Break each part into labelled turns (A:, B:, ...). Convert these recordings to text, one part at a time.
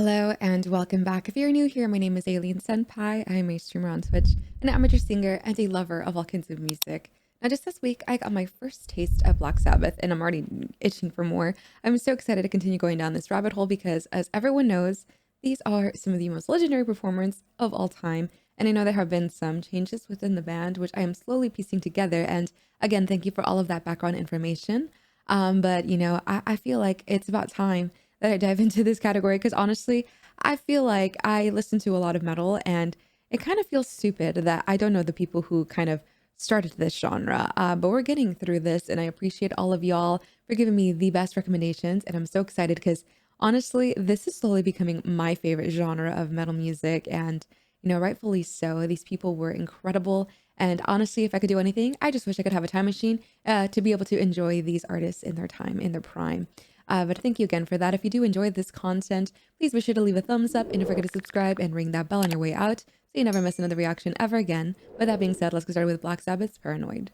A: Hello and welcome back. If you're new here, my name is Aileen Senpai. I'm a streamer on Twitch, an amateur singer, and a lover of all kinds of music. Now, just this week, I got my first taste of Black Sabbath, and I'm already itching for more. I'm so excited to continue going down this rabbit hole because, as everyone knows, these are some of the most legendary performers of all time. And I know there have been some changes within the band, which I am slowly piecing together. And again, thank you for all of that background information. But I feel like it's about time that I dive into this category because honestly, I feel like I listen to a lot of metal and it kind of feels stupid that I don't know the people who kind of started this genre. But we're getting through this and I appreciate all of y'all for giving me the best recommendations. And I'm so excited because honestly, this is slowly becoming my favorite genre of metal music. And, rightfully so. These people were incredible. And honestly, if I could do anything, I just wish I could have a time machine to be able to enjoy these artists in their time, in their prime. But thank you again for that. If you do enjoy this content, please be sure to leave a thumbs up and don't forget to subscribe and ring that bell on your way out so you never miss another reaction ever again. With that being said, let's get started with Black Sabbath's Paranoid.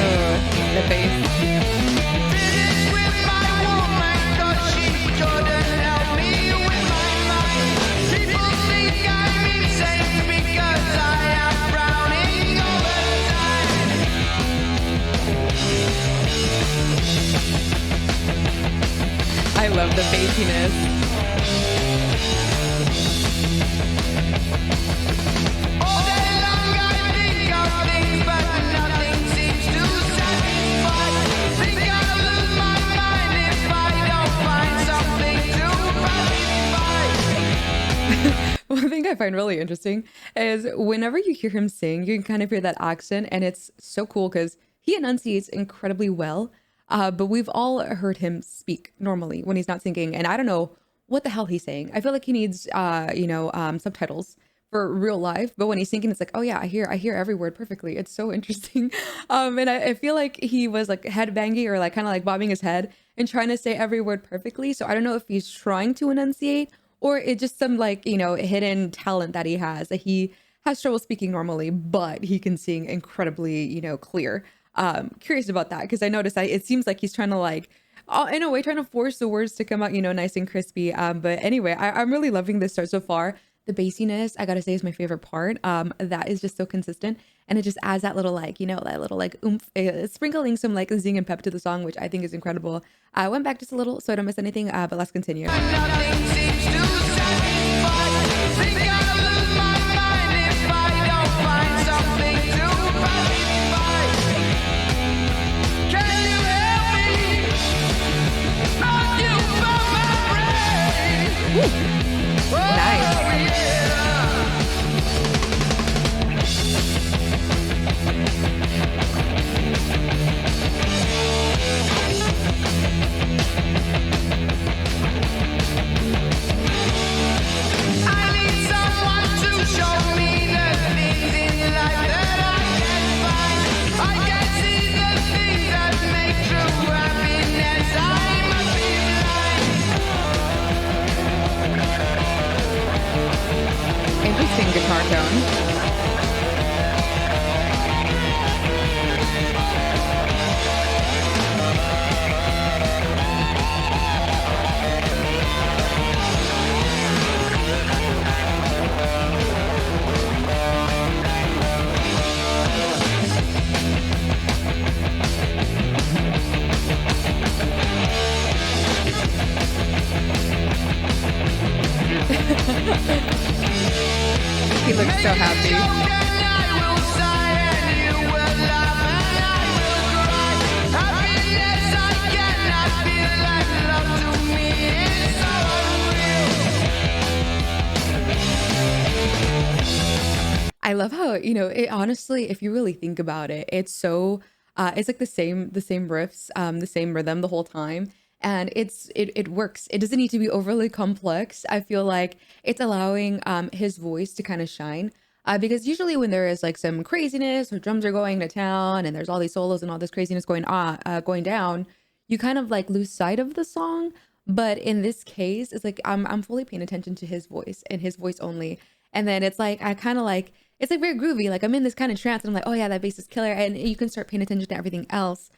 A: Oh, the bass. I love the bassiness. One thing I find really interesting is whenever you hear him sing, you can kind of hear that accent, and it's so cool because he enunciates incredibly well. But we've all heard him speak normally when he's not singing, and I don't know what the hell he's saying. I feel like he needs, subtitles for real life. But when he's singing, it's like, oh yeah, I hear every word perfectly. It's so interesting. And I feel like he was like head banging or like kind of like bobbing his head and trying to say every word perfectly. So I don't know if he's trying to enunciate or it's just some like hidden talent that he has, that he has trouble speaking normally but he can sing incredibly clear. Curious about that because I noticed that it seems like he's trying to like in a way trying to force the words to come out nice and crispy. But anyway, I'm really loving this start so far. The bassiness, I gotta say, is my favorite part. That is just so consistent and it just adds that little like that little like oomph, sprinkling some like zing and pep to the song, which I think is incredible. I went back just a little so I don't miss anything, but let's continue. Nice. Interesting guitar tone. He looks so happy. I love how, it honestly, if you really think about it, it's so it's like the same riffs, the same rhythm the whole time. And it works. It doesn't need to be overly complex. I feel like it's allowing his voice to kind of shine. Because usually when there is like some craziness or drums are going to town and there's all these solos and all this craziness going down, you kind of like lose sight of the song. But in this case, it's like I'm fully paying attention to his voice and his voice only. And then it's like I kind of like it's like very groovy. Like I'm in this kind of trance and I'm like, oh yeah, that bass is killer. And you can start paying attention to everything else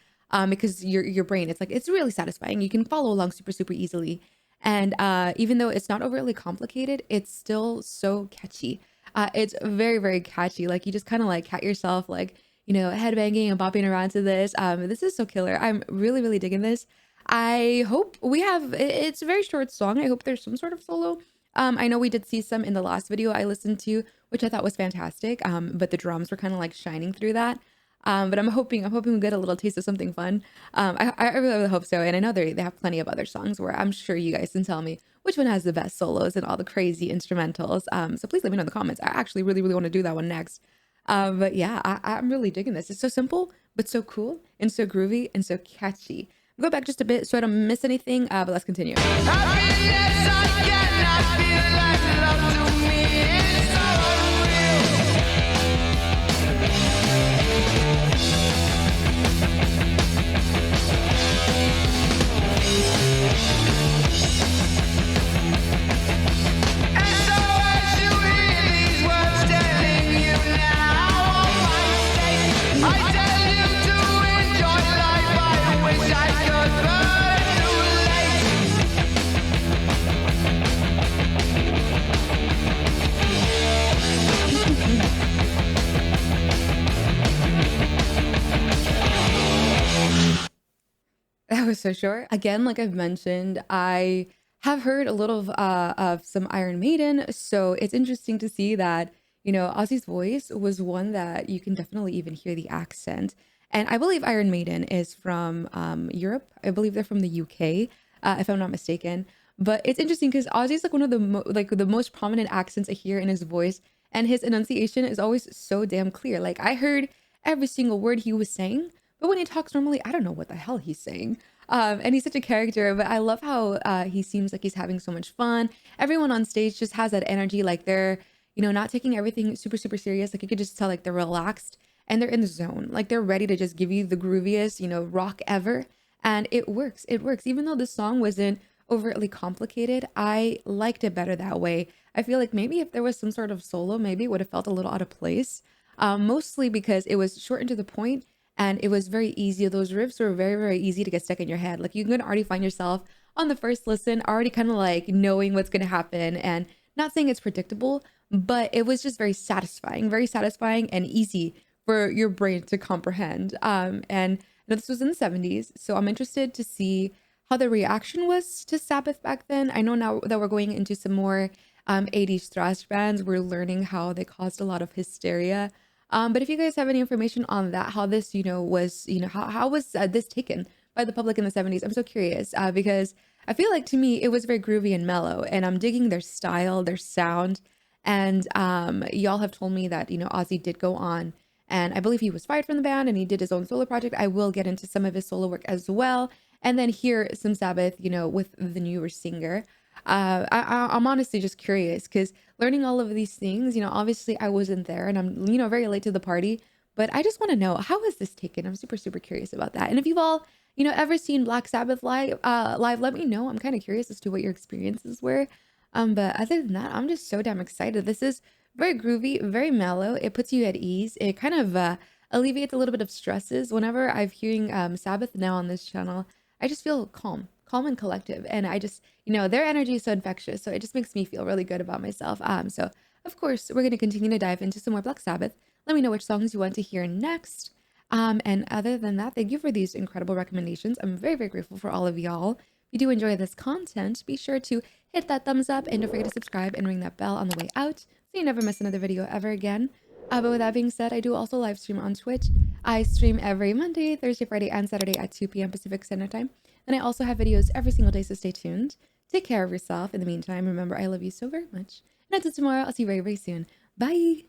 A: because your brain, it's like it's really satisfying. You can follow along super super easily. And even though it's not overly complicated, it's still so catchy. It's very very catchy. Like you just kind of like cat yourself like headbanging and bopping around to this. This is so killer. I'm really really digging this. I hope we have it's a very short song. I hope there's some sort of solo. I know we did see some in the last video I listened to, which I thought was fantastic. But the drums were kind of like shining through that. But I'm hoping we get a little taste of something fun. I really, really hope so. And I know they have plenty of other songs where I'm sure you guys can tell me which one has the best solos and all the crazy instrumentals. So please let me know in the comments. I actually really, really want to do that one next. But yeah, I'm really digging this. It's so simple, but so cool and so groovy and so catchy. Go back just a bit so I don't miss anything, but let's continue. That was so short. Again, like I've mentioned, I have heard a little of some Iron Maiden, so it's interesting to see that, Ozzy's voice was one that you can definitely even hear the accent. And I believe Iron Maiden is from Europe. I believe they're from the UK, if I'm not mistaken. But it's interesting because Ozzy's like one of the the most prominent accents I hear in his voice, and his enunciation is always so damn clear. Like I heard every single word he was saying, but when he talks normally, I don't know what the hell he's saying. And he's such a character, but I love how he seems like he's having so much fun. Everyone on stage just has that energy, like they're, not taking everything super, super serious. Like you could just tell, like they're relaxed and they're in the zone. Like they're ready to just give you the grooviest, rock ever. And it works. It works. Even though the song wasn't overtly complicated, I liked it better that way. I feel like maybe if there was some sort of solo, maybe it would have felt a little out of place. Mostly because it was short and to the point and it was very easy. Those riffs were very, very easy to get stuck in your head. Like you can already find yourself on the first listen, already kind of like knowing what's going to happen and not saying it's predictable, but it was just very satisfying and easy for your brain to comprehend. And this was in the 70s. So I'm interested to see how the reaction was to Sabbath back then. I know now that we're going into some more 80s thrash bands, we're learning how they caused a lot of hysteria. But if you guys have any information on that, how this, was, how was this taken by the public in the 70s? I'm so curious because I feel like to me, it was very groovy and mellow and I'm digging their style, their sound. And y'all have told me that, Ozzy did go on and I believe he was fired from the band and he did his own solo project. I will get into some of his solo work as well. And then hear some Sabbath, with the newer singer. I'm honestly just curious because learning all of these things, obviously I wasn't there and I'm, very late to the party, but I just want to know how is this taken? I'm super, super curious about that. And if you've all, ever seen Black Sabbath live, let me know. I'm kind of curious as to what your experiences were. But other than that, I'm just so damn excited. This is very groovy, very mellow. It puts you at ease. It kind of alleviates a little bit of stresses. Whenever I'm hearing Sabbath now on this channel, I just feel calm and collective. And I just, their energy is so infectious. So it just makes me feel really good about myself. So of course, we're going to continue to dive into some more Black Sabbath. Let me know which songs you want to hear next. And other than that, thank you for these incredible recommendations. I'm very, very grateful for all of y'all. If you do enjoy this content, be sure to hit that thumbs up and don't forget to subscribe and ring that bell on the way out so you never miss another video ever again. But with that being said, I do also live stream on Twitch. I stream every Monday, Thursday, Friday, and Saturday at 2 p.m. Pacific Standard Time. And I also have videos every single day, so stay tuned. Take care of yourself. In the meantime, remember, I love you so very much. And until tomorrow, I'll see you very, very soon. Bye!